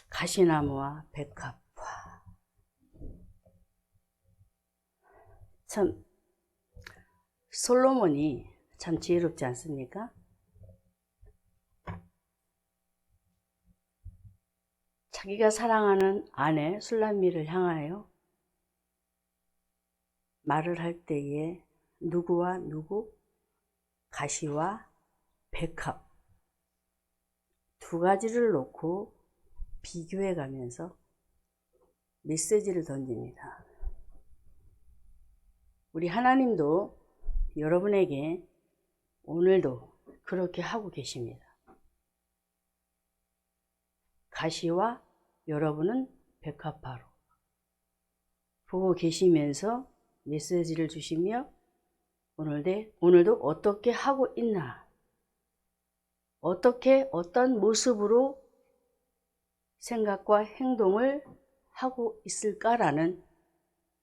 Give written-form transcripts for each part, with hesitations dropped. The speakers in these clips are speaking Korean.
가시나무와 백합화. 참 솔로몬이 참 지혜롭지 않습니까? 자기가 사랑하는 아내 술람미를 향하여 말을 할 때에 누구와 누구, 가시와 백합 두 가지를 놓고 비교해 가면서 메시지를 던집니다. 우리 하나님도 여러분에게 오늘도 그렇게 하고 계십니다. 가시와 여러분은 백합화로 보고 계시면서 메시지를 주시며 오늘도 어떻게 하고 있나, 어떻게 어떤 모습으로 생각과 행동을 하고 있을까라는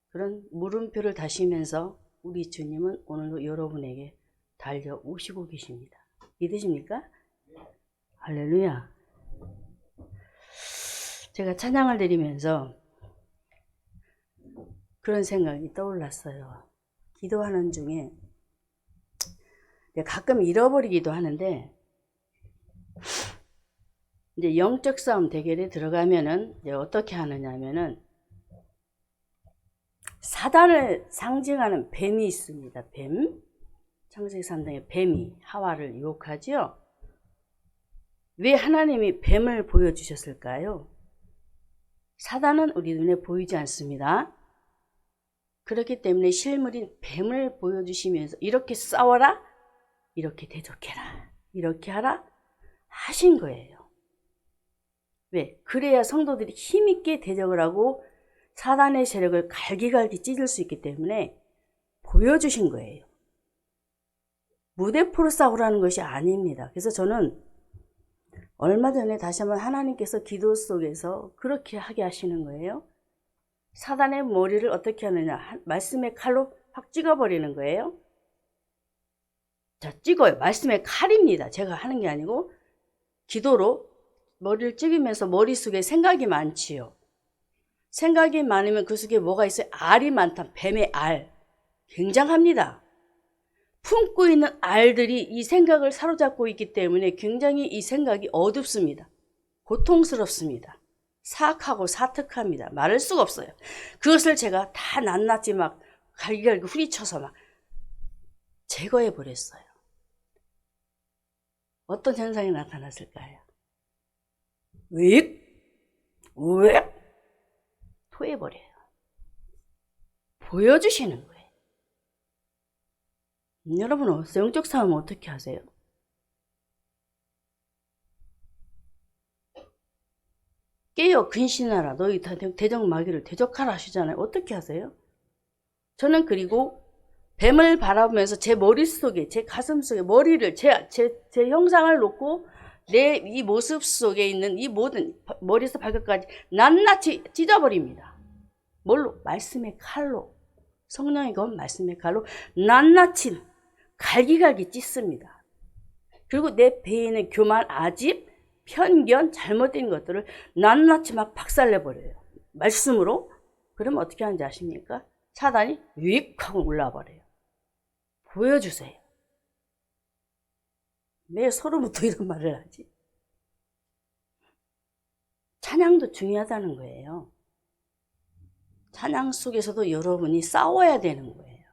그런 물음표를 다시면서 우리 주님은 오늘도 여러분에게 달려오시고 계십니다. 믿으십니까? 할렐루야. 제가 찬양을 드리면서 그런 생각이 떠올랐어요. 기도하는 중에 가끔 잃어버리기도 하는데, 이제 영적 싸움 대결에 들어가면은 이제 어떻게 하느냐면은 사단을 상징하는 뱀이 있습니다. 뱀. 창세기 3장에 뱀이 하와를 유혹하지요. 왜 하나님이 뱀을 보여주셨을까요? 사단은 우리 눈에 보이지 않습니다. 그렇기 때문에 실물인 뱀을 보여주시면서 이렇게 싸워라, 이렇게 대적해라, 이렇게 하라 하신 거예요. 왜? 그래야 성도들이 힘있게 대적을 하고 사단의 세력을 갈기갈기 찢을 수 있기 때문에 보여주신 거예요. 무대포로 싸우라는 것이 아닙니다. 그래서 저는 얼마 전에 다시 한번 하나님께서 기도 속에서 그렇게 하게 하시는 거예요. 사단의 머리를 어떻게 하느냐, 말씀의 칼로 확 찍어버리는 거예요. 자, 찍어요. 말씀의 칼입니다. 제가 하는 게 아니고 기도로 머리를 찍으면서 머릿속에 생각이 많지요. 생각이 많으면 그 속에 뭐가 있어요? 알이 많다. 뱀의 알. 굉장합니다. 품고 있는 알들이 이 생각을 사로잡고 있기 때문에 굉장히 이 생각이 어둡습니다. 고통스럽습니다. 사악하고 사특합니다. 말할 수가 없어요. 그것을 제가 다 낱낱이 막 갈기갈기 후리쳐서 막 제거해 버렸어요. 어떤 현상이 나타났을까요? 왜 토해버려요. 보여주시는 거예요. 여러분, 영적 싸움은 어떻게 하세요? 깨어 근신하라. 너희 대적마귀를 대적하라 하시잖아요. 어떻게 하세요? 저는 그리고 뱀을 바라보면서 제 머릿속에, 제 가슴속에 머리를, 제 형상을 놓고 내 이 모습 속에 있는 이 모든 머리에서 발끝까지 낱낱이 찢어버립니다. 뭘로? 말씀의 칼로. 성령의 건 말씀의 칼로 낱낱이 갈기갈기 찢습니다. 그리고 내 배에 있는 교만, 아집, 편견, 잘못된 것들을 낱낱이 막 박살내버려요. 말씀으로. 그러면 어떻게 하는지 아십니까? 사단이 윅 하고 올라와버려요. 보여주세요. 왜 서로부터 이런 말을 하지? 찬양도 중요하다는 거예요. 찬양 속에서도 여러분이 싸워야 되는 거예요.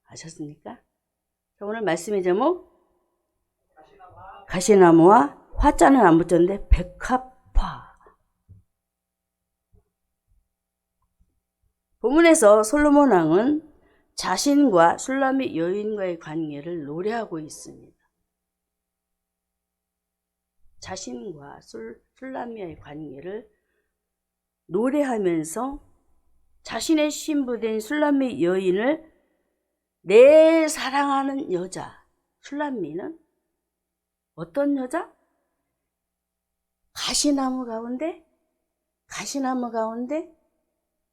아셨습니까? 오늘 말씀의 제목, 가시나무와 화자는 안 붙였는데 백합화. 본문에서 솔로몬 왕은 자신과 술람미 여인과의 관계를 노래하고 있습니다. 자신과 술람미의 관계를 노래하면서 자신의 신부된 술람미 여인을 내 사랑하는 여자, 술람미는 어떤 여자? 가시나무 가운데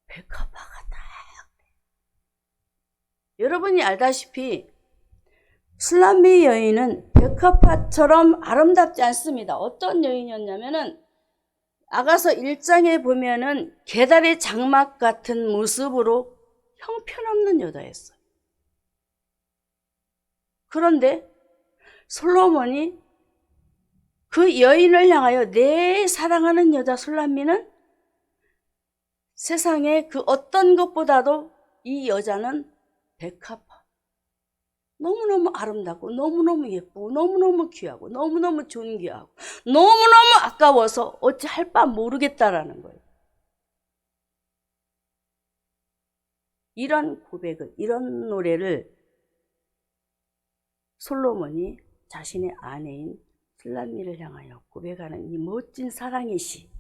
백합화가 딱. 여러분이 알다시피 술람미 여인은 백합화처럼 아름답지 않습니다. 어떤 여인이었냐면은 아가서 1장에 보면은 계달의 장막 같은 모습으로 형편없는 여자였어요. 그런데 솔로몬이 그 여인을 향하여 내 사랑하는 여자 술람미는 세상에 그 어떤 것보다도 이 여자는 백합화. 너무너무 아름답고 너무너무 예쁘고 너무너무 귀하고 너무너무 존귀하고 너무너무 아까워서 어찌할 바 모르겠다라는 거예요. 이런 고백을, 이런 노래를 솔로몬이 자신의 아내인 술람미를 향하여 고백하는 이 멋진 사랑의 시,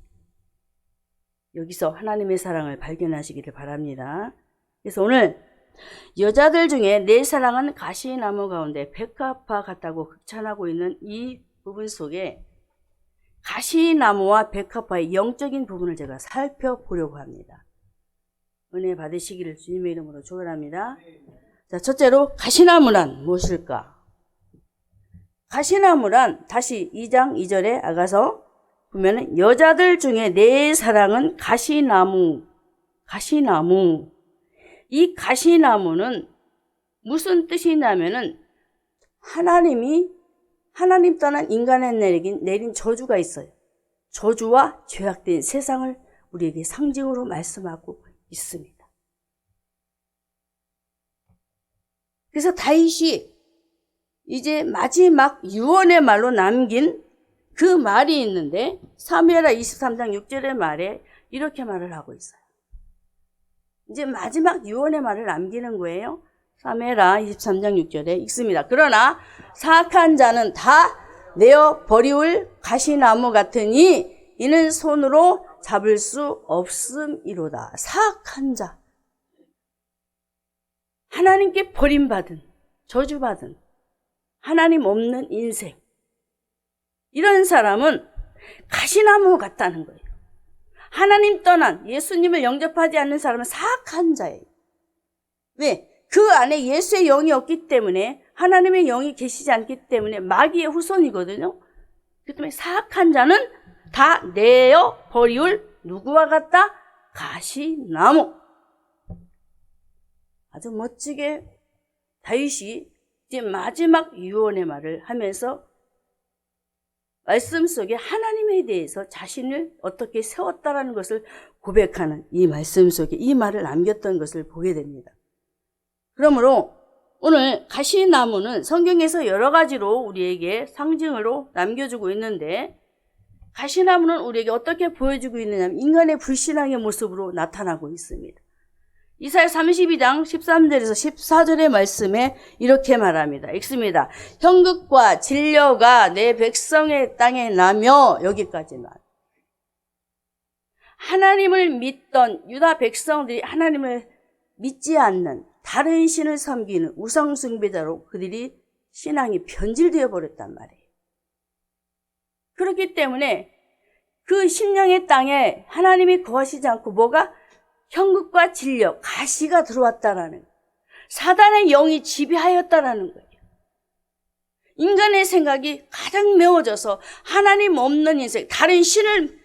여기서 하나님의 사랑을 발견하시기를 바랍니다. 그래서 오늘 여자들 중에 내 사랑은 가시나무 가운데 백합화 같다고 극찬하고 있는 이 부분 속에 가시나무와 백합화의 영적인 부분을 제가 살펴보려고 합니다. 은혜 받으시기를 주님의 이름으로 축원합니다. 자, 첫째로 가시나무란 무엇일까? 가시나무란 다시 2장 2절에 아가서 보면은 여자들 중에 내 사랑은 가시나무. 이 가시나무는 무슨 뜻이냐면은 하나님 떠난 인간에 내린 저주가 있어요. 저주와 죄악된 세상을 우리에게 상징으로 말씀하고 있습니다. 그래서 다윗이 이제 마지막 유언의 말로 남긴 그 말이 있는데 사무엘하 23장 6절의 말에 이렇게 말을 하고 있어요. 이제 마지막 유언의 말을 남기는 거예요. 사무엘하 23장 6절에 읽습니다. 그러나 사악한 자는 다 내어 버리울 가시나무 같으니 이는 손으로 잡을 수 없음이로다. 사악한 자, 하나님께 버림받은, 저주받은, 하나님 없는 인생, 이런 사람은 가시나무 같다는 거예요. 하나님 떠난, 예수님을 영접하지 않는 사람은 사악한 자예요. 왜? 그 안에 예수의 영이 없기 때문에, 하나님의 영이 계시지 않기 때문에 마귀의 후손이거든요. 그렇기 때문에 사악한 자는 다 내어 버리울 누구와 같다? 가시나무. 아주 멋지게 다윗이 이제 마지막 유언의 말을 하면서 말씀 속에 하나님에 대해서 자신을 어떻게 세웠다라는 것을 고백하는 이 말씀 속에 이 말을 남겼던 것을 보게 됩니다. 그러므로 오늘 가시나무는 성경에서 여러 가지로 우리에게 상징으로 남겨주고 있는데, 가시나무는 우리에게 어떻게 보여주고 있느냐면 인간의 불신앙의 모습으로 나타나고 있습니다. 이사야 32장 13절에서 14절의 말씀에 이렇게 말합니다. 읽습니다. 형극과 진려가 내 백성의 땅에 나며, 여기까지 나. 하나님을 믿던 유다 백성들이 하나님을 믿지 않는 다른 신을 섬기는 우상 숭배자로 그들이 신앙이 변질되어 버렸단 말이에요. 그렇기 때문에 그 심령의 땅에 하나님이 거하시지 않고 뭐가? 형극과 진려, 가시가 들어왔다라는, 사단의 영이 지배하였다라는 거예요. 인간의 생각이 가장 메워져서 하나님 없는 인생, 다른 신을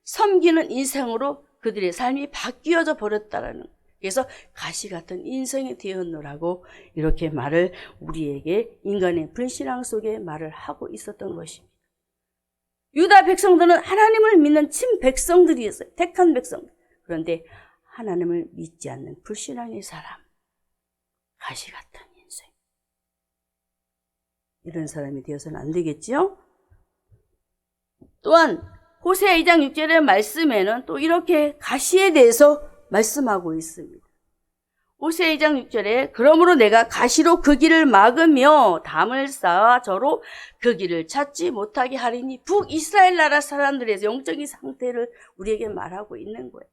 섬기는 인생으로 그들의 삶이 바뀌어져 버렸다라는 거예요. 그래서 가시 같은 인생이 되었노라고 이렇게 말을 우리에게 인간의 불신앙 속에 말을 하고 있었던 것입니다. 유다 백성들은 하나님을 믿는 친 백성들이었어요. 택한 백성들. 그런데 하나님을 믿지 않는 불신앙의 사람, 가시 같은 인생, 이런 사람이 되어서는 안 되겠지요? 또한 호세아 2장 6절의 말씀에는 또 이렇게 가시에 대해서 말씀하고 있습니다. 호세아 2장 6절에 그러므로 내가 가시로 그 길을 막으며 담을 쌓아 저로 그 길을 찾지 못하게 하리니, 북이스라엘 나라 사람들의 영적인 상태를 우리에게 말하고 있는 거예요.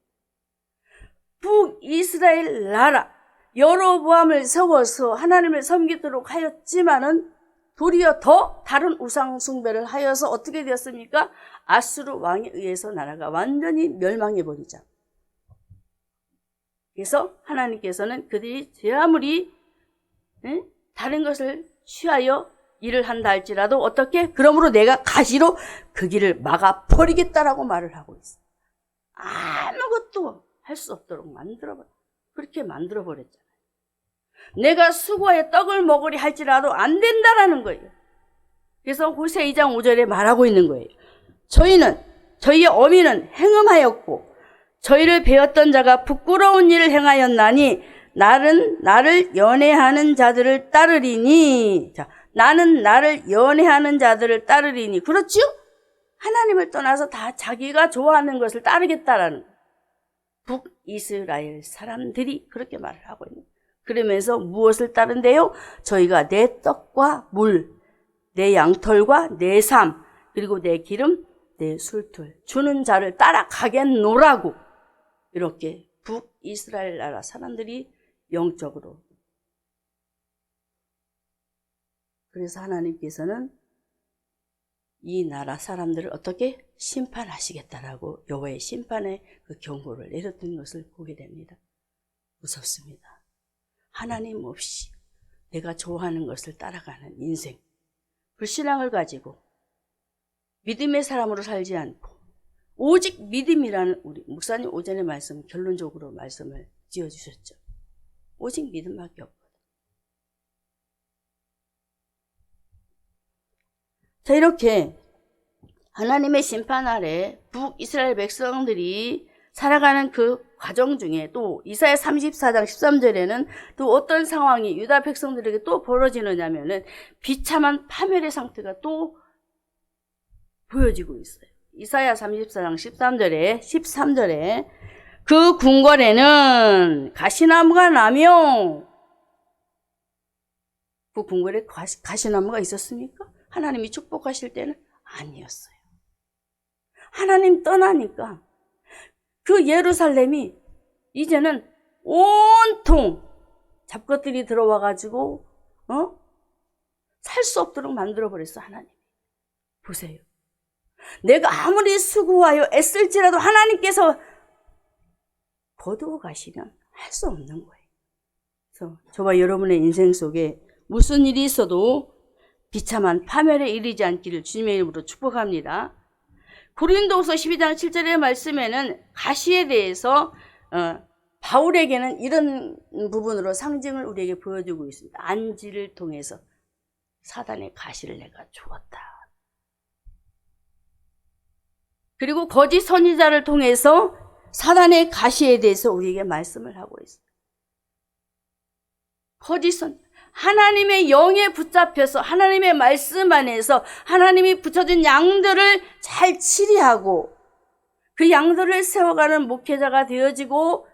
북이스라엘 나라, 여로보암을 세워서 하나님을 섬기도록 하였지만은 도리어 더 다른 우상 숭배를 하여서 어떻게 되었습니까? 아수르 왕에 의해서 나라가 완전히 멸망해 버리자. 그래서 하나님께서는 그들이 제 아무리 다른 것을 취하여 일을 한다 할지라도 어떻게? 그러므로 내가 가시로 그 길을 막아버리겠다라고 말을 하고 있어요. 아무것도 할 수 없도록 그렇게 만들어버렸잖아요. 내가 수고하여 떡을 먹으리 할지라도 안 된다라는 거예요. 그래서 호세 2장 5절에 말하고 있는 거예요. 저희의 어미는 행음하였고 저희를 배웠던 자가 부끄러운 일을 행하였나니 나를 연애하는 자들을 따르리니. 자, 나는 나를 연애하는 자들을 따르리니. 그렇죠? 하나님을 떠나서 다 자기가 좋아하는 것을 따르겠다라는 거예요. 북이스라엘 사람들이 그렇게 말을 하고 있는 거예요. 그러면서 무엇을 따른대요? 저희가 내 떡과 물, 내 양털과 내 삶, 그리고 내 기름, 내 술틀 주는 자를 따라가겠노라고 이렇게 북이스라엘 나라 사람들이 영적으로. 그래서 하나님께서는 이 나라 사람들을 어떻게 심판하시겠다라고 여호와의 심판의 그 경고를 내렸던 것을 보게 됩니다. 무섭습니다. 하나님 없이 내가 좋아하는 것을 따라가는 인생, 불신앙을 가지고 믿음의 사람으로 살지 않고 오직 믿음이라는, 우리 목사님 오전에 결론적으로 말씀을 지어주셨죠. 오직 믿음밖에 없거든. 자, 이렇게 하나님의 심판 아래 북이스라엘 백성들이 살아가는 그 과정 중에 또 이사야 34장 13절에는 또 어떤 상황이 유다 백성들에게 또 벌어지느냐면은 비참한 파멸의 상태가 또 보여지고 있어요. 이사야 34장 13절에 그 궁궐에는 가시나무가 나며, 그 궁궐에 가시나무가 있었습니까? 하나님이 축복하실 때는 아니었어요. 하나님 떠나니까 그 예루살렘이 이제는 온통 잡것들이 들어와가지고 살 수 없도록 만들어버렸어. 하나님 보세요. 내가 아무리 수고하여 애쓸지라도 하나님께서 거두어 가시면 할 수 없는 거예요. 그래서 저와 여러분의 인생 속에 무슨 일이 있어도 비참한 파멸에 이르지 않기를 주님의 이름으로 축복합니다. 고린도후서 12장 7절의 말씀에는 가시에 대해서 바울에게는 이런 부분으로 상징을 우리에게 보여주고 있습니다. 안지를 통해서 사단의 가시를 내가 주었다. 그리고 거짓 선지자를 통해서 사단의 가시에 대해서 우리에게 말씀을 하고 있어요. 거짓 선지자, 하나님의 영에 붙잡혀서 하나님의 말씀 안에서 하나님이 붙여준 양들을 잘 치리하고 그 양들을 세워가는 목회자가 되어지고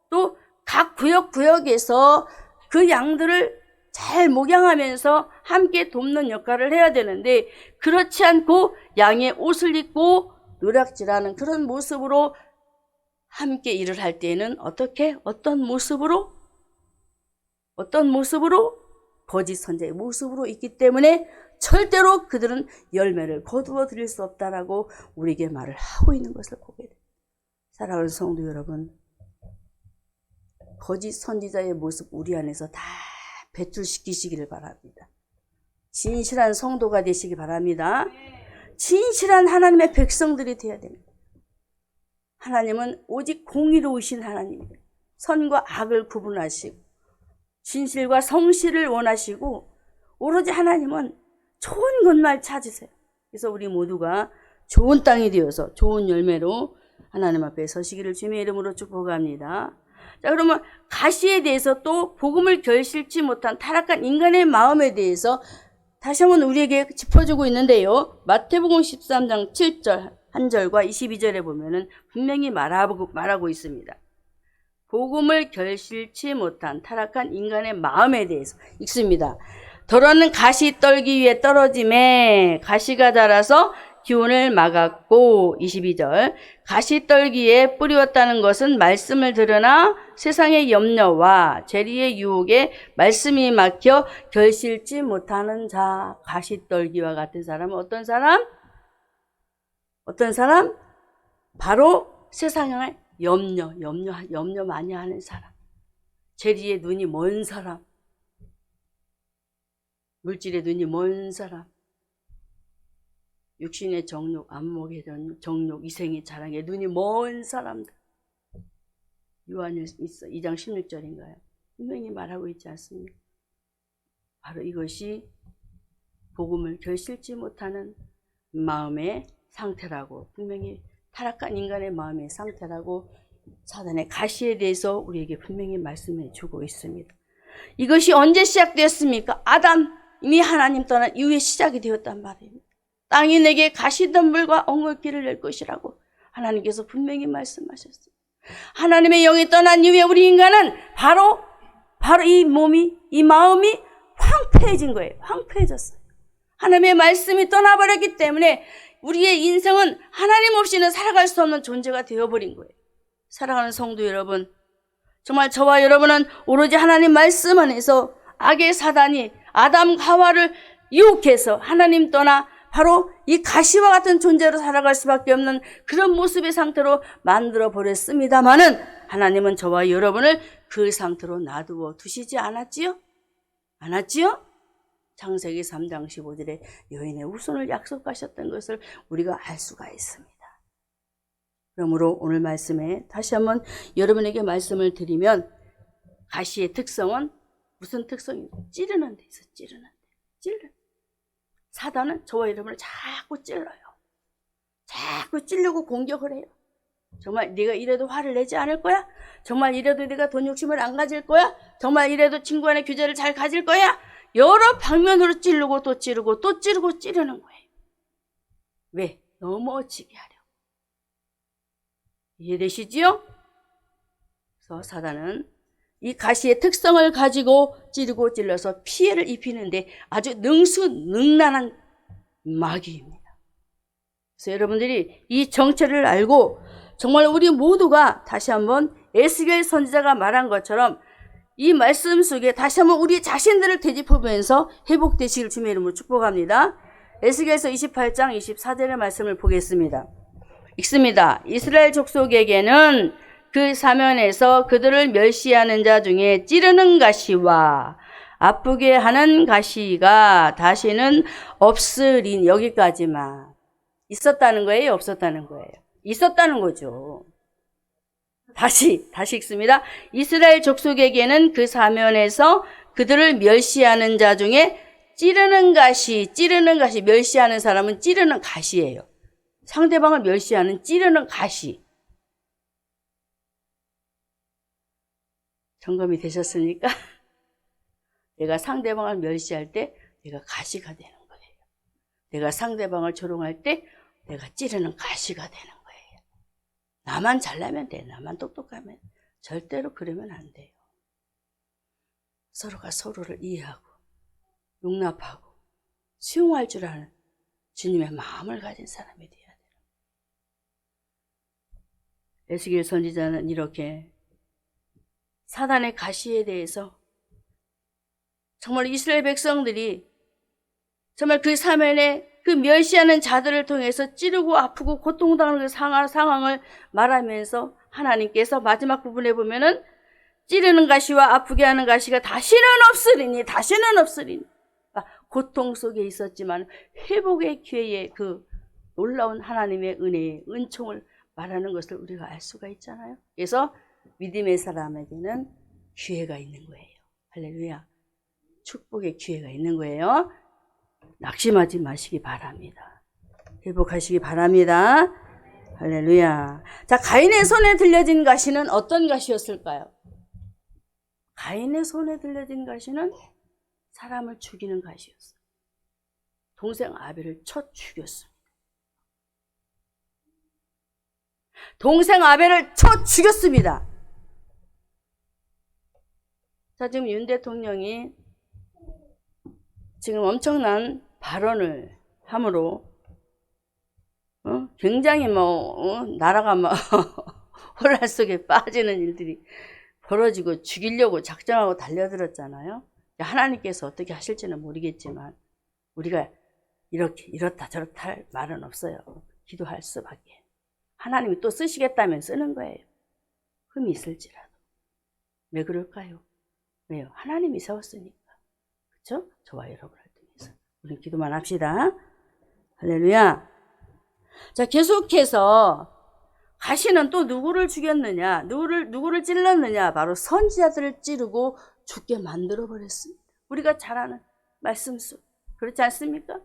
또 각 구역에서 그 양들을 잘 목양하면서 함께 돕는 역할을 해야 되는데, 그렇지 않고 양의 옷을 입고 노략질하는 그런 모습으로 함께 일을 할 때에는 어떤 모습으로 거짓 선지자의 모습으로 있기 때문에 절대로 그들은 열매를 거두어 드릴 수 없다라고 우리에게 말을 하고 있는 것을 보게 됩니다. 사랑하는 성도 여러분, 거짓 선지자의 모습 우리 안에서 다 배출시키시기를 바랍니다. 진실한 성도가 되시기 바랍니다. 진실한 하나님의 백성들이 되어야 됩니다. 하나님은 오직 공의로우신 하나님이에요. 선과 악을 구분하시고 진실과 성실을 원하시고, 오로지 하나님은 좋은 것만 찾으세요. 그래서 우리 모두가 좋은 땅이 되어서 좋은 열매로 하나님 앞에 서시기를 주님의 이름으로 축복합니다. 자, 그러면 가시에 대해서 또 복음을 결실치 못한 타락한 인간의 마음에 대해서 다시 한번 우리에게 짚어주고 있는데요. 마태복음 13장 7절 1절과 22절에 보면은 분명히 말하고 있습니다. 복음을 결실치 못한 타락한 인간의 마음에 대해서 읽습니다. 더러는 가시 떨기 위해 떨어짐에 가시가 자라서 기운을 막았고, 22절 가시 떨기에 뿌리웠다는 것은 말씀을 들으나 세상의 염려와 재리의 유혹에 말씀이 막혀 결실치 못하는 자. 가시 떨기와 같은 사람은 어떤 사람? 바로 세상의 염려 많이 하는 사람, 재리의 눈이 먼 사람, 물질의 눈이 먼 사람, 육신의 정욕, 안목의 정욕, 이생의 자랑에 눈이 먼 사람들. 요한일서 2장 16절인가요? 분명히 말하고 있지 않습니까? 바로 이것이 복음을 결실지 못하는 마음의 상태라고, 분명히 타락한 인간의 마음의 상태라고 사단의 가시에 대해서 우리에게 분명히 말씀해 주고 있습니다. 이것이 언제 시작되었습니까? 아담이 하나님 떠난 이후에 시작이 되었단 말입니다. 땅이 내게 가시덤불과 엉겅퀴를 낼 것이라고 하나님께서 분명히 말씀하셨어요. 하나님의 영이 떠난 이후에 우리 인간은 바로 이 몸이, 이 마음이 황폐해진 거예요. 황폐해졌어요. 하나님의 말씀이 떠나버렸기 때문에 우리의 인생은 하나님 없이는 살아갈 수 없는 존재가 되어버린 거예요. 사랑하는 성도 여러분, 정말 저와 여러분은 오로지 하나님 말씀 안에서 악의 사단이 아담 하와를 유혹해서 하나님 떠나 바로 이 가시와 같은 존재로 살아갈 수밖에 없는 그런 모습의 상태로 만들어 버렸습니다마는 하나님은 저와 여러분을 그 상태로 놔두어 두시지 않았지요? 창세기 3장 15절에 여인의 후손을 약속하셨던 것을 우리가 알 수가 있습니다. 그러므로 오늘 말씀에 다시 한번 여러분에게 말씀을 드리면, 가시의 특성은 무슨 특성입니까? 찌르는 데 있어요. 찌르는. 사단은 저와 여러분을 자꾸 찔러요. 자꾸 찌르고 공격을 해요. 정말 네가 이래도 화를 내지 않을 거야? 정말 이래도 네가 돈 욕심을 안 가질 거야? 정말 이래도 친구 간의 규제를 잘 가질 거야? 여러 방면으로 찌르고 또 찌르고 또 찌르고 찌르는 거예요. 왜? 넘어지게 하려고. 이해되시지요? 그래서 사단은 이 가시의 특성을 가지고 찌르고 찔러서 피해를 입히는데 아주 능수능란한 마귀입니다. 그래서 여러분들이 이 정체를 알고 정말 우리 모두가 다시 한번 에스겔 선지자가 말한 것처럼 이 말씀 속에 다시 한번 우리 자신들을 되짚으면서 회복되시길 주님의 이름으로 축복합니다. 에스겔서 28장 24절의 말씀을 보겠습니다. 읽습니다. 이스라엘 족속에게는 그 사면에서 그들을 멸시하는 자 중에 찌르는 가시와 아프게 하는 가시가 다시는 없으리니. 여기까지만. 있었다는 거예요? 없었다는 거예요? 있었다는 거죠. 다시 읽습니다. 이스라엘 족속에게는 그 사면에서 그들을 멸시하는 자 중에 찌르는 가시, 멸시하는 사람은 찌르는 가시예요. 상대방을 멸시하는 찌르는 가시. 점검이 되셨습니까? 내가 상대방을 멸시할 때 내가 가시가 되는 거예요. 내가 상대방을 조롱할 때 내가 찌르는 가시가 되는 거예요. 나만 잘나면 돼. 나만 똑똑하면. 절대로 그러면 안 돼요. 서로가 서로를 이해하고 용납하고 수용할 줄 아는 주님의 마음을 가진 사람이 돼야 돼요. 에스겔 선지자는 이렇게 사단의 가시에 대해서 정말 이스라엘 백성들이 정말 그 사면에 그 멸시하는 자들을 통해서 찌르고 아프고 고통당하는 그 상황을 말하면서 하나님께서 마지막 부분에 보면은 찌르는 가시와 아프게 하는 가시가 다시는 없으리니. 고통 속에 있었지만 회복의 기회에 그 놀라운 하나님의 은혜의 은총을 말하는 것을 우리가 알 수가 있잖아요. 그래서 믿음의 사람에게는 기회가 있는 거예요. 할렐루야. 축복의 기회가 있는 거예요. 낙심하지 마시기 바랍니다. 회복하시기 바랍니다. 할렐루야. 자, 가인의 손에 들려진 가시는 어떤 가시였을까요? 가인의 손에 들려진 가시는 사람을 죽이는 가시였어요. 동생 아벨을 쳐 죽였습니다. 자, 지금 윤 대통령이 지금 엄청난 발언을 함으로 굉장히 나라가 혼란 속에 빠지는 일들이 벌어지고 죽이려고 작정하고 달려들었잖아요. 하나님께서 어떻게 하실지는 모르겠지만 우리가 이렇다 저렇다 할 말은 없어요. 기도할 수밖에. 하나님이 또 쓰시겠다면 쓰는 거예요. 흠이 있을지라도. 왜 그럴까요? 왜요? 하나님이 세웠으니까. 그렇죠? 저와 여러분을 우리 기도만 합시다. 할렐루야. 자, 계속해서 가시는 또 누구를 죽였느냐? 누구를 찔렀느냐? 바로 선지자들을 찌르고 죽게 만들어 버렸습니다. 우리가 잘 아는 말씀 속. 그렇지 않습니까?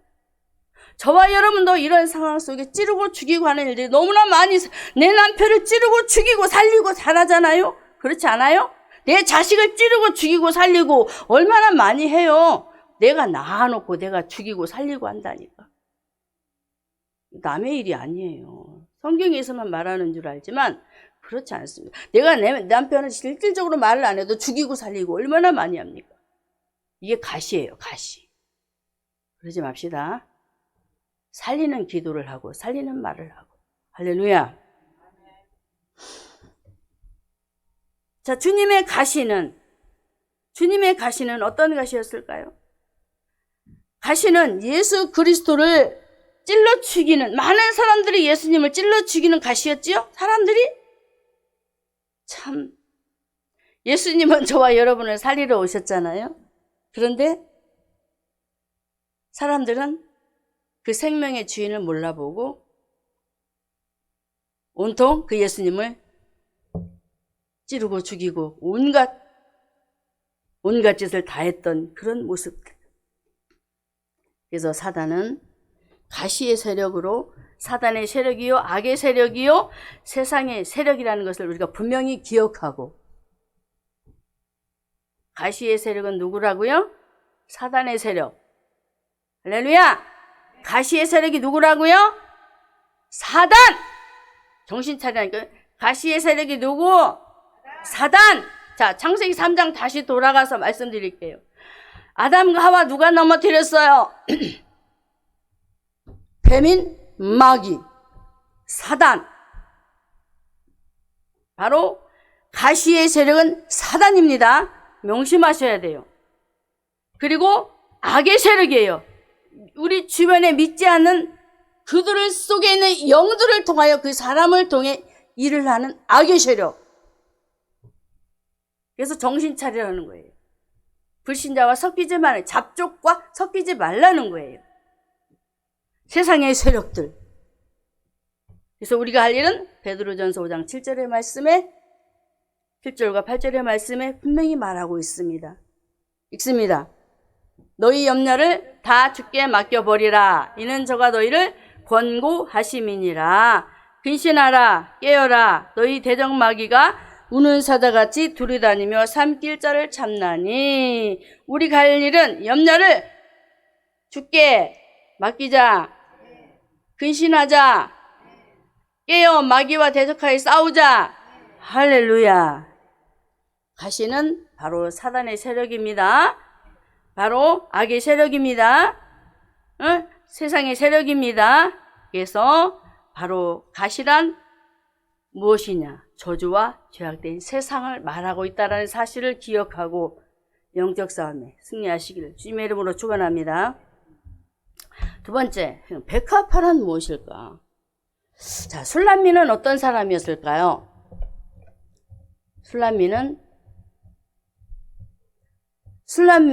저와 여러분도 이런 상황 속에 찌르고 죽이고 하는 일들이 너무나 많이, 내 남편을 찌르고 죽이고 살리고 잘하잖아요? 그렇지 않아요? 내 자식을 찌르고 죽이고 살리고 얼마나 많이 해요? 내가 낳아놓고 내가 죽이고 살리고 한다니까. 남의 일이 아니에요. 성경에서만 말하는 줄 알지만 그렇지 않습니다. 내가 내 남편을 실질적으로 말을 안 해도 죽이고 살리고 얼마나 많이 합니까? 이게 가시예요, 가시. 그러지 맙시다. 살리는 기도를 하고 살리는 말을 하고. 할렐루야. 자, 주님의 가시는 어떤 가시였을까요? 가시는 예수 그리스도를 찔러 죽이는, 많은 사람들이 예수님을 찔러 죽이는 가시였지요? 사람들이? 참, 예수님은 저와 여러분을 살리러 오셨잖아요. 그런데 사람들은 그 생명의 주인을 몰라보고 온통 그 예수님을 찌르고 죽이고 온갖 짓을 다 했던 그런 모습들. 그래서 사단은 가시의 세력으로, 사단의 세력이요, 악의 세력이요, 세상의 세력이라는 것을 우리가 분명히 기억하고, 가시의 세력은 누구라고요? 사단의 세력. 할렐루야! 가시의 세력이 누구라고요? 사단! 정신 차리라니까. 가시의 세력이 누구? 사단! 자, 창세기 3장 다시 돌아가서 말씀드릴게요. 아담과 하와 누가 넘어뜨렸어요? 뱀인 마귀, 사단. 바로 가시의 세력은 사단입니다. 명심하셔야 돼요. 그리고 악의 세력이에요. 우리 주변에 믿지 않는 그들 속에 있는 영들을 통하여 그 사람을 통해 일을 하는 악의 세력. 그래서 정신 차리라는 거예요. 불신자와 섞이지 말라는, 잡족과 섞이지 말라는 거예요. 세상의 세력들. 그래서 우리가 할 일은 베드로전서 5장 7절의 말씀에, 7절과 8절의 말씀에 분명히 말하고 있습니다. 읽습니다. 너희 염려를 다 주께 맡겨버리라. 이는 저가 너희를 권고하심이니라. 근신하라, 깨어라. 너희 대적마귀가 우는 사자같이 두루다니며 삼킬 자를 참나니. 우리 갈 일은 염려를 주께 맡기자. 근신하자. 깨어 마귀와 대적하여 싸우자. 할렐루야. 가시는 바로 사단의 세력입니다. 바로 악의 세력입니다. 세상의 세력입니다. 그래서 바로 가시란 무엇이냐? 저주와 죄악된 세상을 말하고 있다는 사실을 기억하고 영적 싸움에 승리하시기를 주님의 이름으로 축원합니다. 두 번째, 백합화란 무엇일까? 자, 술람미는 어떤 사람이었을까요? 술람미는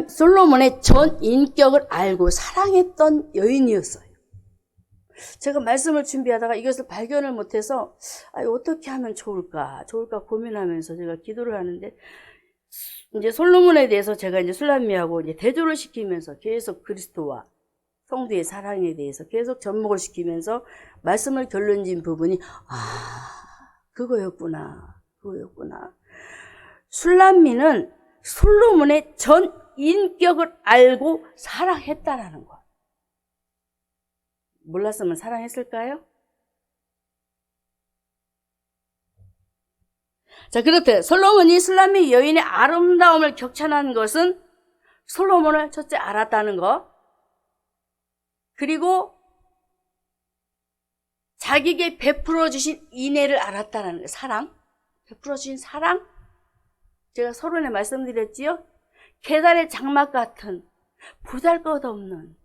솔로몬의 전 인격을 알고 사랑했던 여인이었어요. 제가 말씀을 준비하다가 이것을 발견을 못해서 어떻게 하면 좋을까 고민하면서 제가 기도를 하는데, 이제 솔로몬에 대해서 제가 이제 술람미하고 이제 대조를 시키면서 계속 그리스도와 성도의 사랑에 대해서 계속 접목을 시키면서 말씀을 결론진 부분이 그거였구나. 술람미는 솔로몬의 전 인격을 알고 사랑했다라는 것. 몰랐으면 사랑했을까요? 자, 그렇대. 솔로몬이 술람미 여인의 아름다움을 격찬한 것은 솔로몬을 첫째 알았다는 것, 그리고 자기에게 베풀어 주신 인애를 알았다는 것. 사랑, 베풀어 주신 사랑. 제가 서론에 말씀드렸지요. 계달의 장막 같은, 보잘것없는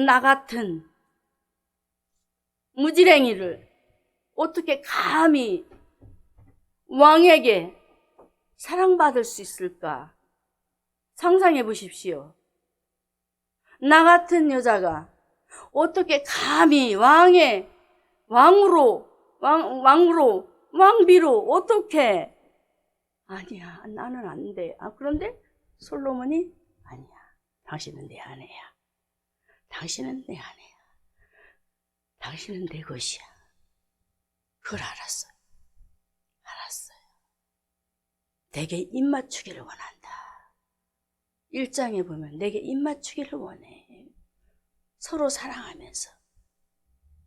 나 같은 무지랭이를 어떻게 감히 왕에게 사랑받을 수 있을까? 상상해 보십시오. 나 같은 여자가 어떻게 감히 왕비로 어떻게? 아니야, 나는 안 돼. 그런데 솔로몬이 아니야. 당신은 내 아내야. 당신은 내 아내야. 당신은 내 것이야. 그걸 알았어요. 내게 입맞추기를 원한다. 1장에 보면 내게 입맞추기를 원해. 서로 사랑하면서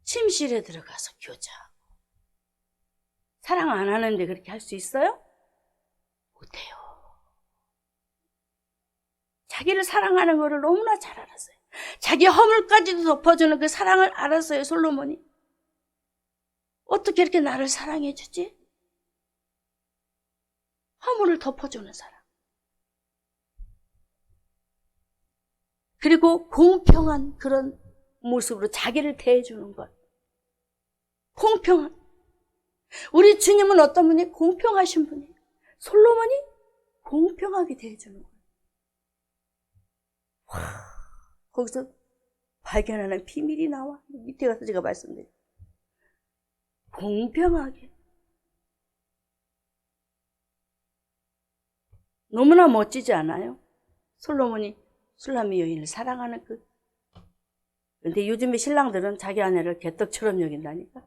침실에 들어가서 교제하고. 사랑 안 하는데 그렇게 할 수 있어요? 못해요. 자기를 사랑하는 것을 너무나 잘 알았어요. 자기 허물까지도 덮어주는 그 사랑을 알았어요, 솔로몬이. 어떻게 이렇게 나를 사랑해 주지? 허물을 덮어주는 사랑. 그리고 공평한 그런 모습으로 자기를 대해주는 것. 공평한. 우리 주님은 어떤 분이? 공평하신 분이에요. 솔로몬이 공평하게 대해주는 거예요. 거기서 발견하는 비밀이 나와. 밑에 가서 제가 말씀드려요. 공평하게. 너무나 멋지지 않아요? 솔로몬이 술람미 여인을 사랑하는 그. 근데 요즘에 신랑들은 자기 아내를 개떡처럼 여긴다니까.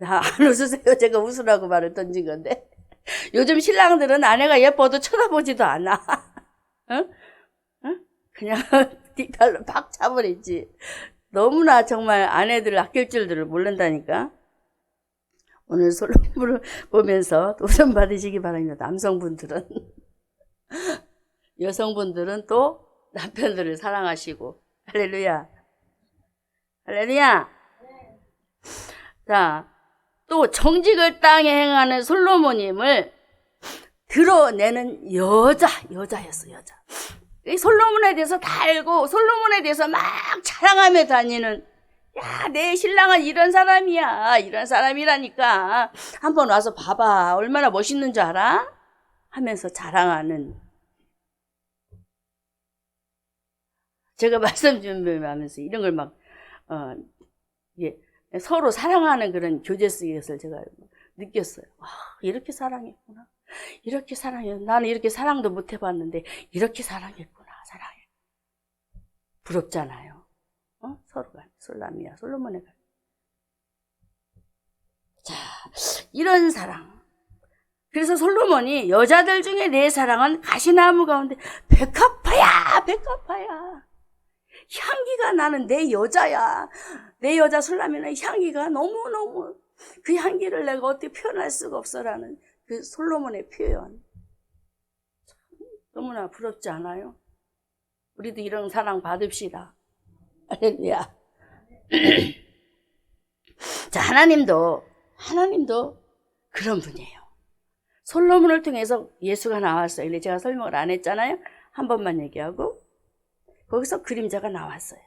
안 웃으세요? 제가 웃으라고 말을 던진 건데. 요즘 신랑들은 아내가 예뻐도 쳐다보지도 않아. 응? 응? 그냥 뒷발로 팍 차버리지. 너무나 정말 아내들을 아낄 줄들을 모른다니까. 오늘 솔로몬을 보면서 도전 받으시기 바랍니다. 남성분들은. 여성분들은 또 남편들을 사랑하시고. 할렐루야. 할렐루야. 자, 또 정직을 땅에 행하는 솔로몬임을 드러내는 여자였어, 여자. 이 솔로몬에 대해서 다 알고 솔로몬에 대해서 막 자랑하며 다니는, 야, 내 신랑은 이런 사람이야. 이런 사람이라니까. 한번 와서 봐봐. 얼마나 멋있는 줄 알아? 하면서 자랑하는. 제가 말씀 준비하면서 이런 걸 막, 서로 사랑하는 그런 교제 속에서 제가 느꼈어요. 와, 이렇게 사랑했구나. 이렇게 사랑해. 나는 이렇게 사랑도 못 해봤는데, 이렇게 사랑했구나. 사랑해. 부럽잖아요. 서로가. 솔람이야, 솔로몬의. 자, 이런 사랑. 그래서 솔로몬이 여자들 중에 내 사랑은 가시나무 가운데 백합화야, 백합화야. 향기가 나는 내 여자야. 내 여자 솔라미는 향기가 너무너무, 그 향기를 내가 어떻게 표현할 수가 없어라는 그 솔로몬의 표현. 너무나 부럽지 않아요? 우리도 이런 사랑 받읍시다. 할렐루야. 자, 하나님도 그런 분이에요. 솔로몬을 통해서 예수가 나왔어요. 근데 제가 설명을 안 했잖아요. 한 번만 얘기하고. 거기서 그림자가 나왔어요.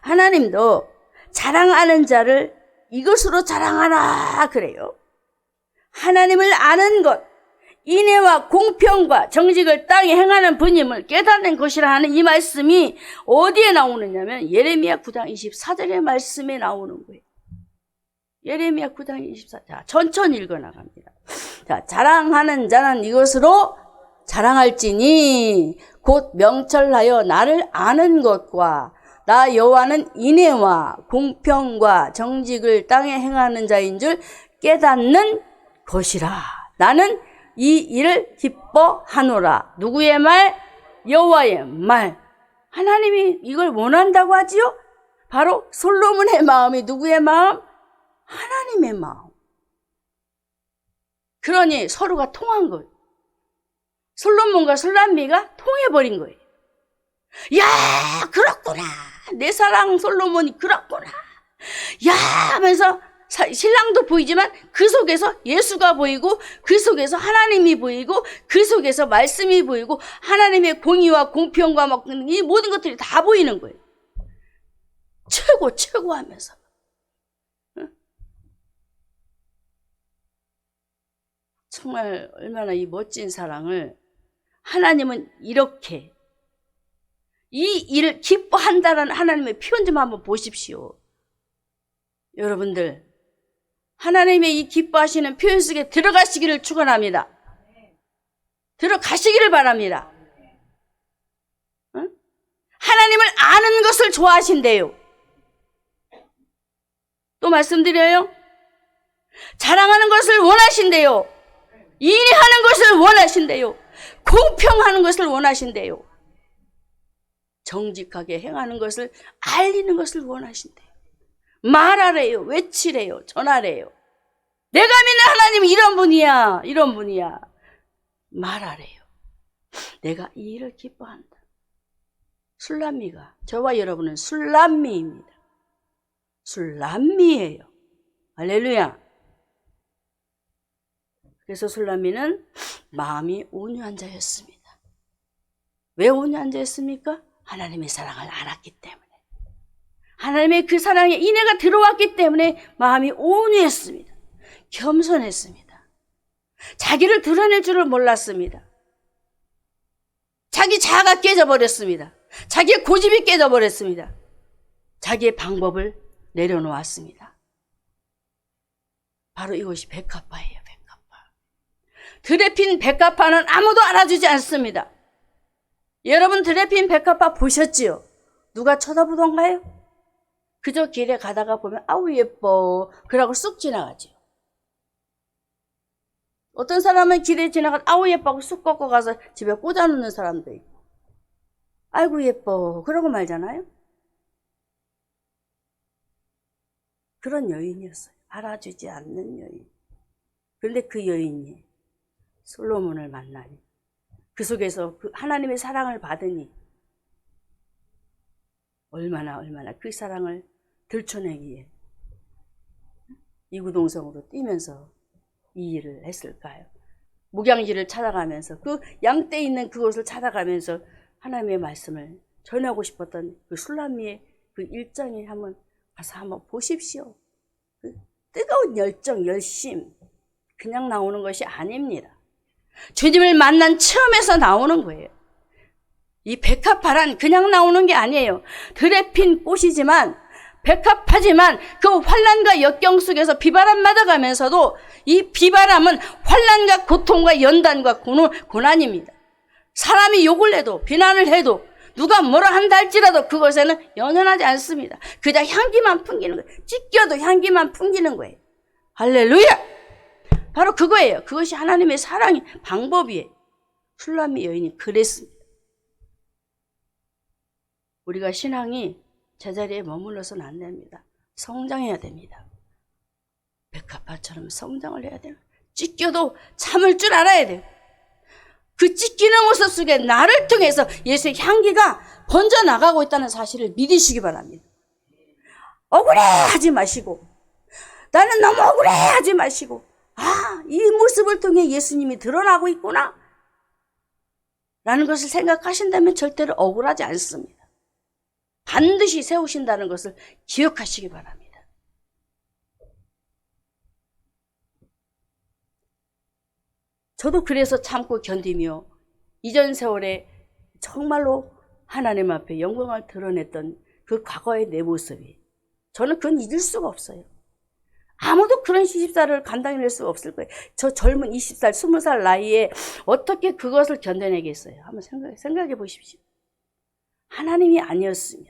하나님도 자랑하는 자를 이것으로 자랑하라 그래요. 하나님을 아는 것, 인애와 공평과 정직을 땅에 행하는 분임을 깨닫는 것이라 하는 이 말씀이 어디에 나오느냐면 예레미야 9장 24절의 말씀에 나오는 거예요. 예레미야 9장 24절. 자, 천천히 읽어나갑니다. 자, 자랑하는 자는 이것으로 자랑할지니 곧 명철하여 나를 아는 것과 나 여호와는 인애와 공평과 정직을 땅에 행하는 자인 줄 깨닫는 것이라. 나는 이 일을 기뻐하노라. 누구의 말? 여호와의 말. 하나님이 이걸 원한다고 하지요? 바로 솔로몬의 마음이 누구의 마음? 하나님의 마음. 그러니 서로가 통한 거예요. 솔로몬과 솔람미가 통해버린 거예요. 야, 그렇구나. 내 사랑 솔로몬이 그렇구나. 야, 하면서 신랑도 보이지만 그 속에서 예수가 보이고, 그 속에서 하나님이 보이고, 그 속에서 말씀이 보이고, 하나님의 공의와 공평과 막 이 모든 것들이 다 보이는 거예요. 최고 하면서. 정말 얼마나 이 멋진 사랑을 하나님은 이렇게 이 일을 기뻐한다는 하나님의 표현 좀 한번 보십시오. 여러분들, 하나님의 이 기뻐하시는 표현 속에 들어가시기를 축원합니다. 들어가시기를 바랍니다. 응? 하나님을 아는 것을 좋아하신대요. 또 말씀드려요. 자랑하는 것을 원하신대요. 인의하는 것을 원하신대요. 공평하는 것을 원하신대요. 정직하게 행하는 것을 알리는 것을 원하신대요. 말하래요. 외치래요. 전하래요. 내가 믿는 하나님은 이런 분이야. 이런 분이야. 말하래요. 내가 이 일을 기뻐한다. 술람미가, 저와 여러분은 술람미입니다. 술람미예요. 할렐루야. 그래서 술람미는 마음이 온유한 자였습니다. 왜 온유한 자였습니까? 하나님의 사랑을 알았기 때문에. 하나님의 그 사랑에 인애가 들어왔기 때문에 마음이 온유했습니다. 겸손했습니다. 자기를 드러낼 줄을 몰랐습니다. 자기 자아가 깨져버렸습니다. 자기의 고집이 깨져버렸습니다. 자기의 방법을 내려놓았습니다. 바로 이것이 백합화예요. 백합화. 들에 핀 백합화는 아무도 알아주지 않습니다. 여러분 들에 핀 백합화 보셨지요? 누가 쳐다보던가요? 그저 길에 가다가 보면 아우 예뻐 그러고 쑥 지나가지요. 어떤 사람은 길에 지나가 아우 예뻐하고 쑥 꺾어 가서 집에 꽂아놓는 사람도 있고 아이고 예뻐 그러고 말잖아요. 그런 여인이었어요. 알아주지 않는 여인. 그런데 그 여인이 솔로몬을 만나니 그 속에서 그 하나님의 사랑을 받으니 얼마나 그 사랑을 들춰내기에 이구동성으로 뛰면서 이 일을 했을까요? 목양지를 찾아가면서 그 양떼 있는 그곳을 찾아가면서 하나님의 말씀을 전하고 싶었던 그 술람미의 그 일정에 한번 가서 한번 보십시오. 그 뜨거운 열정, 열심 그냥 나오는 것이 아닙니다. 주님을 만난 처음에서 나오는 거예요. 이 백합화란 그냥 나오는 게 아니에요. 들에 핀 꽃이지만 백합화지만 그 환난과 역경 속에서 비바람 맞아가면서도 이 비바람은 환난과 고통과 연단과 고난입니다. 사람이 욕을 해도 비난을 해도 누가 뭐라 한다 할지라도 그것에는 연연하지 않습니다. 그저 향기만 풍기는 거예요. 찢겨도 향기만 풍기는 거예요. 할렐루야! 바로 그거예요. 그것이 하나님의 사랑의 방법이에요. 술람미 여인이 그랬습니다. 우리가 신앙이 제자리에 머물러서는 안 됩니다. 성장해야 됩니다. 백합화처럼 성장을 해야 돼요. 찢겨도 참을 줄 알아야 돼요. 그 찢기는 모습 속에 나를 통해서 예수의 향기가 번져나가고 있다는 사실을 믿으시기 바랍니다. 억울해 하지 마시고 나는 너무 억울해 하지 마시고 이 모습을 통해 예수님이 드러나고 있구나 라는 것을 생각하신다면 절대로 억울하지 않습니다. 반드시 세우신다는 것을 기억하시기 바랍니다. 저도 그래서 참고 견디며 이전 세월에 정말로 하나님 앞에 영광을 드러냈던 그 과거의 내 모습이 저는 그건 잊을 수가 없어요. 아무도 그런 시집살을 감당해낼 수가 없을 거예요. 저 젊은 20살, 20살 나이에 어떻게 그것을 견뎌내겠어요? 한번 생각해 보십시오. 하나님이 아니었으면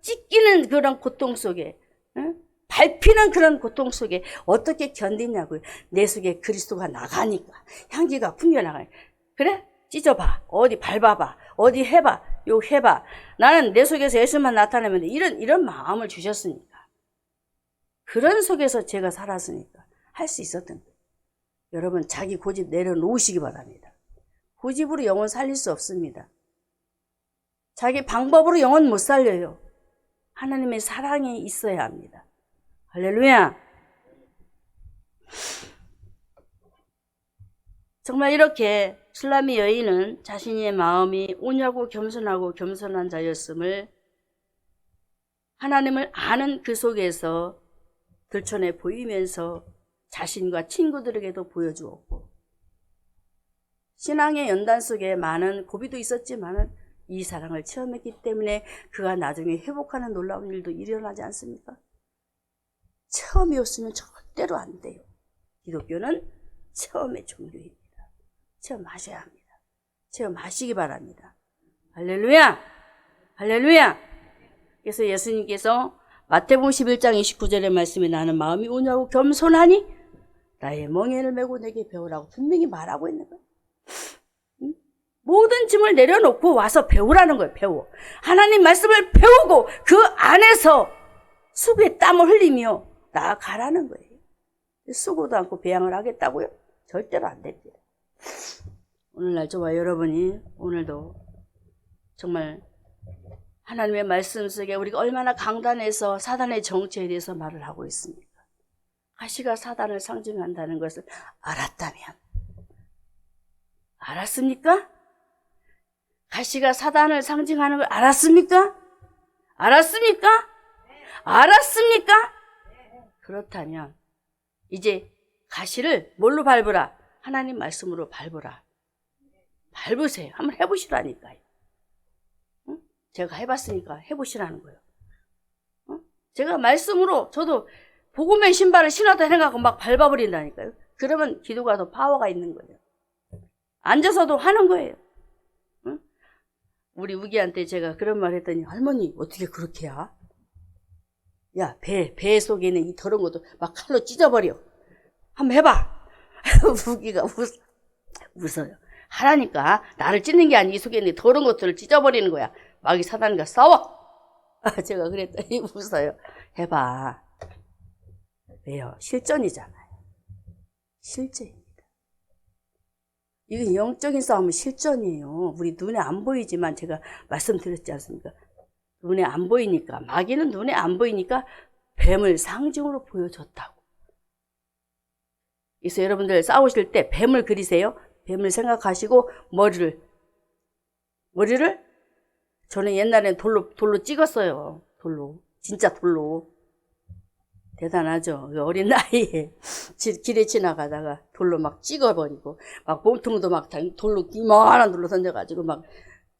찢기는 그런 고통 속에 밟히는 그런 고통 속에 어떻게 견디냐고요. 내 속에 그리스도가 나가니까 향기가 풍겨나가요. 그래? 찢어봐. 어디 밟아봐. 어디 해봐. 욕해봐. 나는 내 속에서 예수만 나타내면 돼. 이런 마음을 주셨으니까. 그런 속에서 제가 살았으니까 할 수 있었던 거예요. 여러분 자기 고집 내려놓으시기 바랍니다. 고집으로 영혼 살릴 수 없습니다. 자기 방법으로 영혼 못 살려요. 하나님의 사랑이 있어야 합니다. 할렐루야. 정말 이렇게 술람미 여인은 자신의 마음이 온유하고 겸손한 자였음을 하나님을 아는 그 속에서 들춰내 보이면서 자신과 친구들에게도 보여주었고 신앙의 연단 속에 많은 고비도 있었지만 이 사랑을 체험했기 때문에 그가 나중에 회복하는 놀라운 일도 일어나지 않습니까? 체험이었으면 절대로 안 돼요. 기독교는 체험의 종교입니다. 체험하셔야 합니다. 체험하시기 바랍니다. 할렐루야! 할렐루야! 그래서 예수님께서 마태복음 11장 29절의 말씀에 나는 마음이 온유하고 겸손하니 나의 멍에를 메고 내게 배우라고 분명히 말하고 있는 거예요. 모든 짐을 내려놓고 와서 배우라는 거예요. 배워. 하나님 말씀을 배우고 그 안에서 수고의 땀을 흘리며 나아가라는 거예요. 쓰고도 않고 배양을 하겠다고요? 절대로 안 됩니다. 오늘날 저와 여러분이 오늘도 정말 하나님의 말씀 속에 우리가 얼마나 강단해서 사단의 정체에 대해서 말을 하고 있습니까? 가시가 사단을 상징한다는 것을 알았다면, 알았습니까? 가시가 사단을 상징하는 걸 알았습니까? 알았습니까? 알았습니까? 그렇다면 이제 가시를 뭘로 밟으라? 하나님 말씀으로 밟으라. 밟으세요. 한번 해보시라니까요. 응? 제가 해봤으니까 해보시라는 거예요. 응? 제가 말씀으로 저도 복음의 신발을 신었다 생각하고 막 밟아버린다니까요. 그러면 기도가 더 파워가 있는 거예요. 앉아서도 하는 거예요. 응? 우리 우기한테 제가 그런 말 했더니 할머니 어떻게 그렇게 해? 야, 배 속에 있는 이 더러운 것도 막 칼로 찢어버려. 한번 해봐. 우기가 웃어요. 하라니까. 나를 찢는 게 아니고 이 속에 있는 더러운 것들을 찢어버리는 거야. 마귀 사단과 싸워. 제가 그랬더니 웃어요. 해봐. 왜요? 실전이잖아요. 실제입니다. 이건 영적인 싸움은 실전이에요. 우리 눈에 안 보이지만 제가 말씀드렸지 않습니까? 눈에 안 보이니까, 마귀는 눈에 안 보이니까 뱀을 상징으로 보여줬다고. 그래서 여러분들 싸우실 때 뱀을 그리세요. 뱀을 생각하시고 머리를 저는 옛날엔 돌로 찍었어요. 돌로. 진짜 돌로. 대단하죠. 어린 나이에 길에 지나가다가 돌로 막 찍어버리고, 막 몸통도 막 돌로, 이만한 돌로 던져가지고 막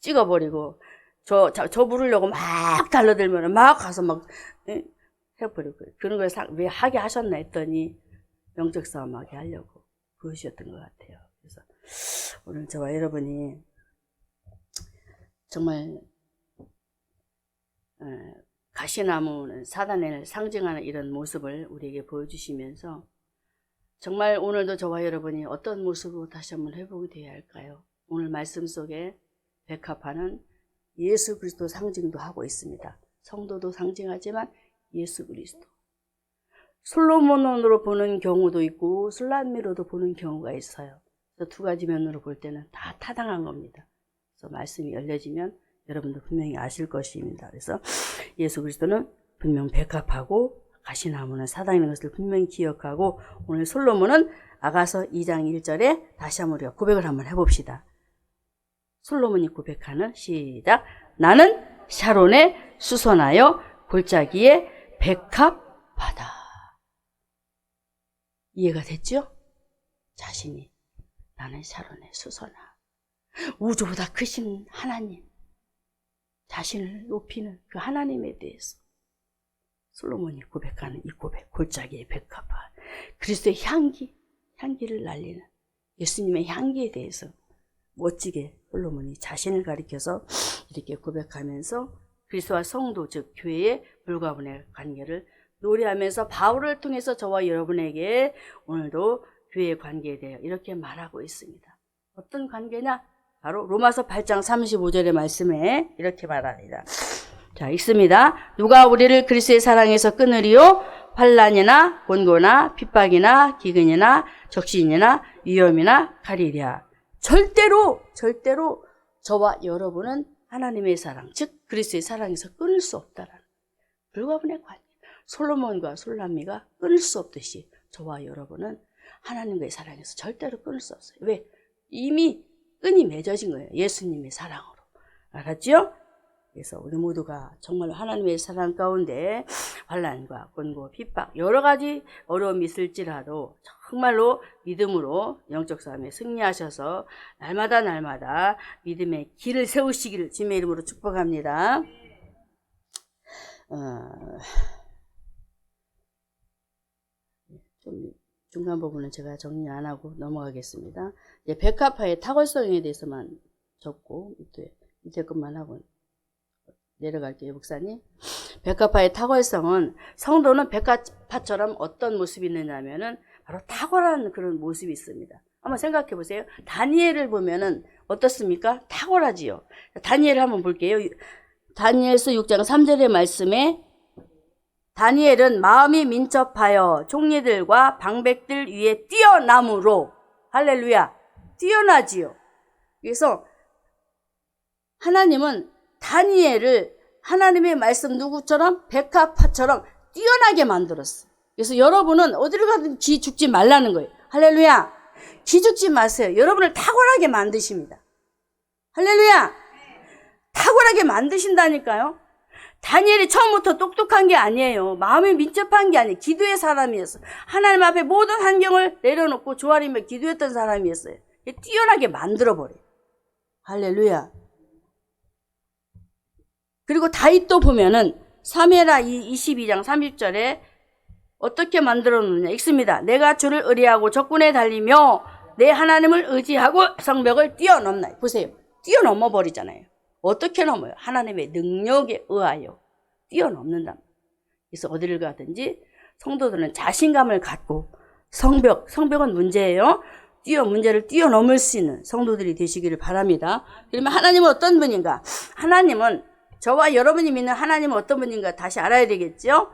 찍어버리고, 저 부르려고 막 달려들면 막 가서 막 해버리고. 그런 걸 왜 하게 하셨나 했더니 영적 싸움하게 하려고 그러셨던 것 같아요. 그래서 오늘 저와 여러분이 정말 가시나무는 사단을 상징하는 이런 모습을 우리에게 보여주시면서 정말 오늘도 저와 여러분이 어떤 모습으로 다시 한번 회복이 되어야 할까요? 오늘 말씀 속에 백합화는 예수 그리스도 상징도 하고 있습니다. 성도도 상징하지만 예수 그리스도. 솔로몬으로 보는 경우도 있고 술람미로도 보는 경우가 있어요. 그래서 두 가지 면으로 볼 때는 다 타당한 겁니다. 그래서 말씀이 열려지면 여러분도 분명히 아실 것입니다. 그래서 예수 그리스도는 분명 백합하고 가시나무는 사단인 것을 분명히 기억하고 오늘 솔로몬은 아가서 2장 1절에 다시 한번 우리가 고백을 한번 해봅시다. 솔로몬이 고백하는 시작. 나는 샤론에 수선하여 골짜기에 백합하다. 이해가 됐죠? 자신이 나는 샤론에 수선하. 우주보다 크신 하나님. 자신을 높이는 그 하나님에 대해서 솔로몬이 고백하는 이 고백, 골짜기의 백합화. 그리스도의 향기를 날리는 예수님의 향기에 대해서 멋지게 솔로몬이 자신을 가리켜서 이렇게 고백하면서 그리스도와 성도, 즉 교회의 불가분의 관계를 노래하면서 바울을 통해서 저와 여러분에게 오늘도 교회의 관계에 대해 이렇게 말하고 있습니다. 어떤 관계냐? 바로 로마서 8장 35절의 말씀에 이렇게 말합니다. 자, 읽습니다. 누가 우리를 그리스도의 사랑에서 끊으리요? 환난이나 곤고나 핍박이나 기근이나 적신이나 위험이나 가리랴. 절대로 저와 여러분은 하나님의 사랑, 즉 그리스도의 사랑에서 끊을 수 없다라는 불가분의 관계. 솔로몬과 솔람미가 끊을 수 없듯이 저와 여러분은 하나님과의 사랑에서 절대로 끊을 수 없어요. 왜? 이미 끈이 맺어진 거예요. 예수님의 사랑으로. 알았죠? 그래서 우리 모두가 정말 하나님의 사랑 가운데 환난과 곤고 핍박 여러 가지 어려움이 있을지라도 정말로 믿음으로 영적 싸움에 승리하셔서 날마다 믿음의 길을 세우시기를 주님의 이름으로 축복합니다. 좀 중간 부분은 제가 정리 안 하고 넘어가겠습니다. 이제 백합화의 탁월성에 대해서만 적고 밑에 것만 하고 내려갈게요, 목사님. 백합화의 탁월성은 성도는 백합화처럼 어떤 모습이 있느냐면은 바로 탁월한 그런 모습이 있습니다. 한번 생각해 보세요. 다니엘을 보면은 어떻습니까? 탁월하지요. 다니엘을 한번 볼게요. 다니엘서 6장 3절의 말씀에 다니엘은 마음이 민첩하여 총리들과 방백들 위에 뛰어남으로 할렐루야 뛰어나지요. 그래서 하나님은 다니엘을 하나님의 말씀 누구처럼 백합화처럼 뛰어나게 만들었어요. 그래서 여러분은 어디를 가든 기 죽지 말라는 거예요. 할렐루야. 기 죽지 마세요. 여러분을 탁월하게 만드십니다. 할렐루야. 탁월하게 만드신다니까요. 다니엘이 처음부터 똑똑한 게 아니에요. 마음이 민첩한 게 아니에요. 기도의 사람이었어요. 하나님 앞에 모든 환경을 내려놓고 조아리며 기도했던 사람이었어요. 뛰어나게 만들어버려요. 할렐루야. 그리고 다윗도 보면은 사무엘하 22장 30절에 어떻게 만들어 놓느냐 읽습니다. 내가 주를 의뢰하고 적군에 달리며 내 하나님을 의지하고 성벽을 뛰어넘나. 보세요. 뛰어넘어 버리잖아요. 어떻게 넘어요? 하나님의 능력에 의하여 뛰어넘는다. 그래서 어디를 가든지 성도들은 자신감을 갖고 성벽은 문제예요. 문제를 뛰어넘을 수 있는 성도들이 되시기를 바랍니다. 그러면 하나님은 어떤 분인가? 하나님은 저와 여러분이 믿는 하나님은 어떤 분인가 다시 알아야 되겠죠?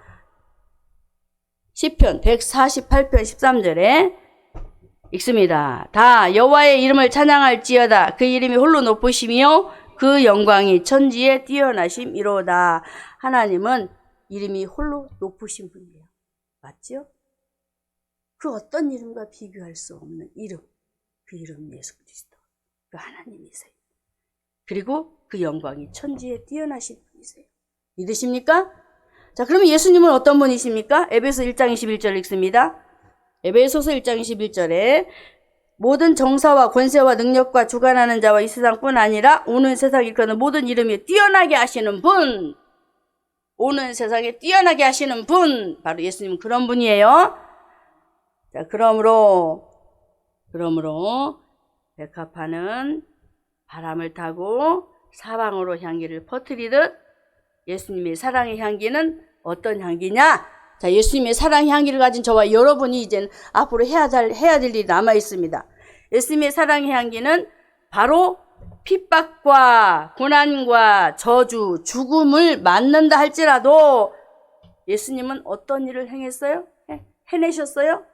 시편 148편 13절에 읽습니다. 다 여호와의 이름을 찬양할지어다. 그 이름이 홀로 높으시며 그 영광이 천지에 뛰어나심이로다. 하나님은 이름이 홀로 높으신 분이에요. 맞죠? 그 어떤 이름과 비교할 수 없는 이름. 그 이름 예수 그리스도. 그 하나님이세요. 그리고 그 영광이 천지에 뛰어나신 분이세요. 믿으십니까? 자, 그러면 예수님은 어떤 분이십니까? 에베소 1장 21절 읽습니다. 에베소서 1장 21절에 모든 정사와 권세와 능력과 주관하는 자와 이 세상뿐 아니라 오는 세상에 일컫는 모든 이름이 뛰어나게 하시는 분, 오는 세상에 뛰어나게 하시는 분, 바로 예수님은 그런 분이에요. 자, 그러므로 백합화는 바람을 타고 사방으로 향기를 퍼뜨리듯 예수님의 사랑의 향기는 어떤 향기냐? 자, 예수님의 사랑의 향기를 가진 저와 여러분이 이제는 앞으로 해야 될 일이 남아 있습니다. 예수님의 사랑의 향기는 바로 핍박과 고난과 저주, 죽음을 맞는다 할지라도 예수님은 어떤 일을 해내셨어요?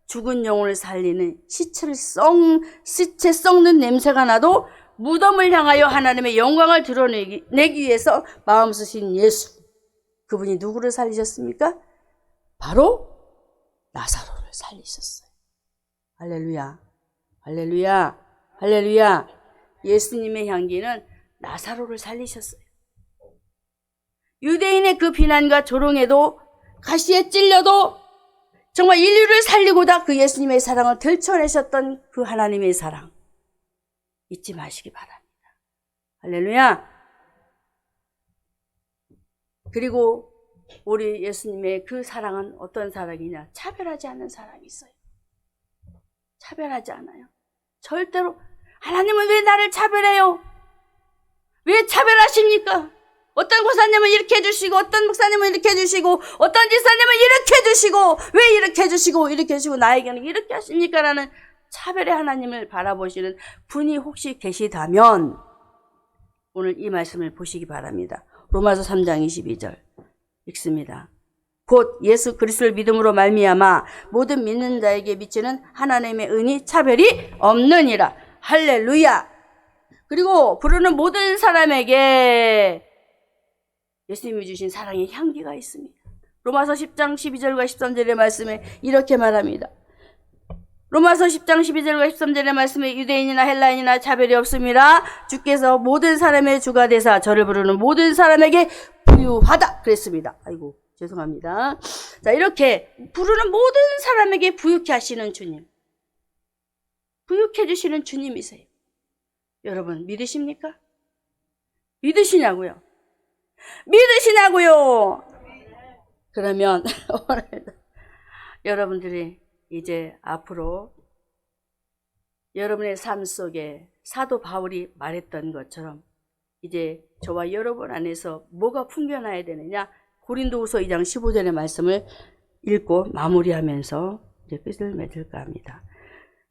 죽은 영혼을 살리는 시체 썩는 냄새가 나도 무덤을 향하여 하나님의 영광을 드러내기 위해서 마음 쓰신 예수. 그분이 누구를 살리셨습니까? 바로 나사로를 살리셨어요. 할렐루야. 할렐루야. 할렐루야. 예수님의 향기는 나사로를 살리셨어요. 유대인의 그 비난과 조롱에도 가시에 찔려도 정말 인류를 살리고자 그 예수님의 사랑을 들춰내셨던 그 하나님의 사랑. 잊지 마시기 바랍니다. 할렐루야. 그리고 우리 예수님의 그 사랑은 어떤 사랑이냐? 차별하지 않는 사랑이 있어요. 차별하지 않아요. 절대로. 하나님은 왜 나를 차별해요? 왜 차별하십니까? 어떤 권사님은 이렇게 해주시고 어떤 목사님은 이렇게 해주시고 어떤 지사님은 이렇게 해주시고 왜 이렇게 해주시고 이렇게 해주시고 나에게는 이렇게 하십니까? 라는 차별의 하나님을 바라보시는 분이 혹시 계시다면 오늘 이 말씀을 보시기 바랍니다. 로마서 3장 22절 읽습니다. 곧 예수 그리스도를 믿음으로 말미암아 모든 믿는 자에게 미치는 하나님의 은이 차별이 없느니라. 할렐루야. 그리고 부르는 모든 사람에게 예수님이 주신 사랑의 향기가 있습니다. 로마서 10장 12절과 13절의 말씀에 이렇게 말합니다. 로마서 10장 12절과 13절의 말씀에 유대인이나 헬라인이나 차별이 없습니다. 주께서 모든 사람의 주가 되사 저를 부르는 모든 사람에게 부유하다 그랬습니다. 아이고 죄송합니다. 자, 이렇게 부르는 모든 사람에게 부유케 하시는 주님, 부유케 해주시는 주님이세요. 여러분 믿으십니까? 믿으시냐고요? 믿으시냐고요? 그러면 오늘 여러분들이 이제 앞으로 여러분의 삶 속에 사도 바울이 말했던 것처럼 이제 저와 여러분 안에서 뭐가 풍겨나야 되느냐? 고린도후서 2장 15절의 말씀을 읽고 마무리하면서 이제 끝을 맺을까 합니다.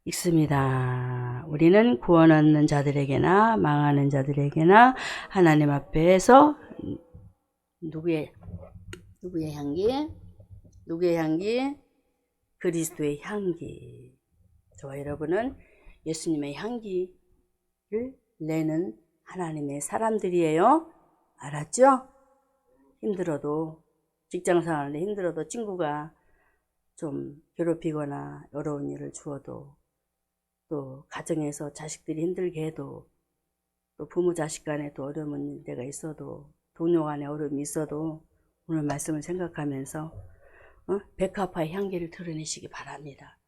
읽습니다. 우리는 구원 얻는 자들에게나 망하는 자들에게나 하나님 앞에서 누구의 향기? 누구의 향기? 그리스도의 향기. 저와 여러분은 예수님의 향기를 내는 하나님의 사람들이에요. 알았죠? 힘들어도, 직장생활에 힘들어도, 친구가 좀 괴롭히거나 어려운 일을 주어도, 또 가정에서 자식들이 힘들게 해도, 또 부모 자식 간에 또 어려운 때가 있어도, 동료 간에 어려움이 있어도 오늘 말씀을 생각하면서 백합화의 향기를 드러내시기 바랍니다.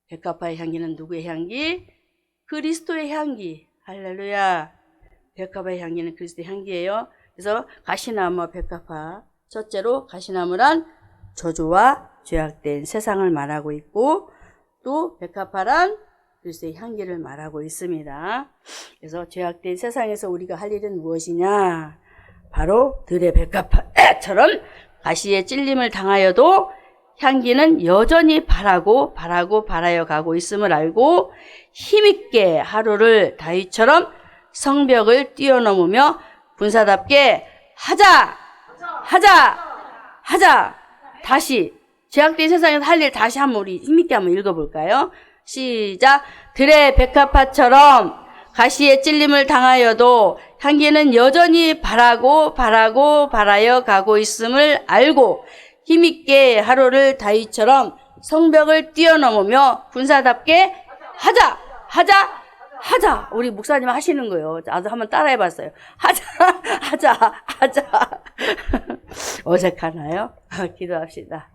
백합화의 향기는 누구의 향기? 그리스도의 향기. 할렐루야. 백합화의 향기는 그리스도의 향기예요. 그래서 가시나무와 백합화, 첫째로 가시나무란 저주와 죄악된 세상을 말하고 있고, 또 백합화란 그리스도의 향기를 말하고 있습니다. 그래서 죄악된 세상에서 우리가 할 일은 무엇이냐? 바로 들의 백합화처럼 가시에 찔림을 당하여도 향기는 여전히 바라여 가고 있음을 알고 힘있게 하루를 다윗처럼 성벽을 뛰어넘으며 군사답게 하자. 다시 죄악된 세상에서 할 일 다시 한번 우리 힘있게 한번 읽어볼까요? 시작. 들의 백합화처럼 가시에 찔림을 당하여도 향기는 여전히 바라여 가고 있음을 알고 힘있게 하루를 다윗처럼 성벽을 뛰어넘으며 군사답게 하자. 우리 목사님 하시는 거예요. 나도 한번 따라해봤어요. 하자. 어색하나요? 기도합시다.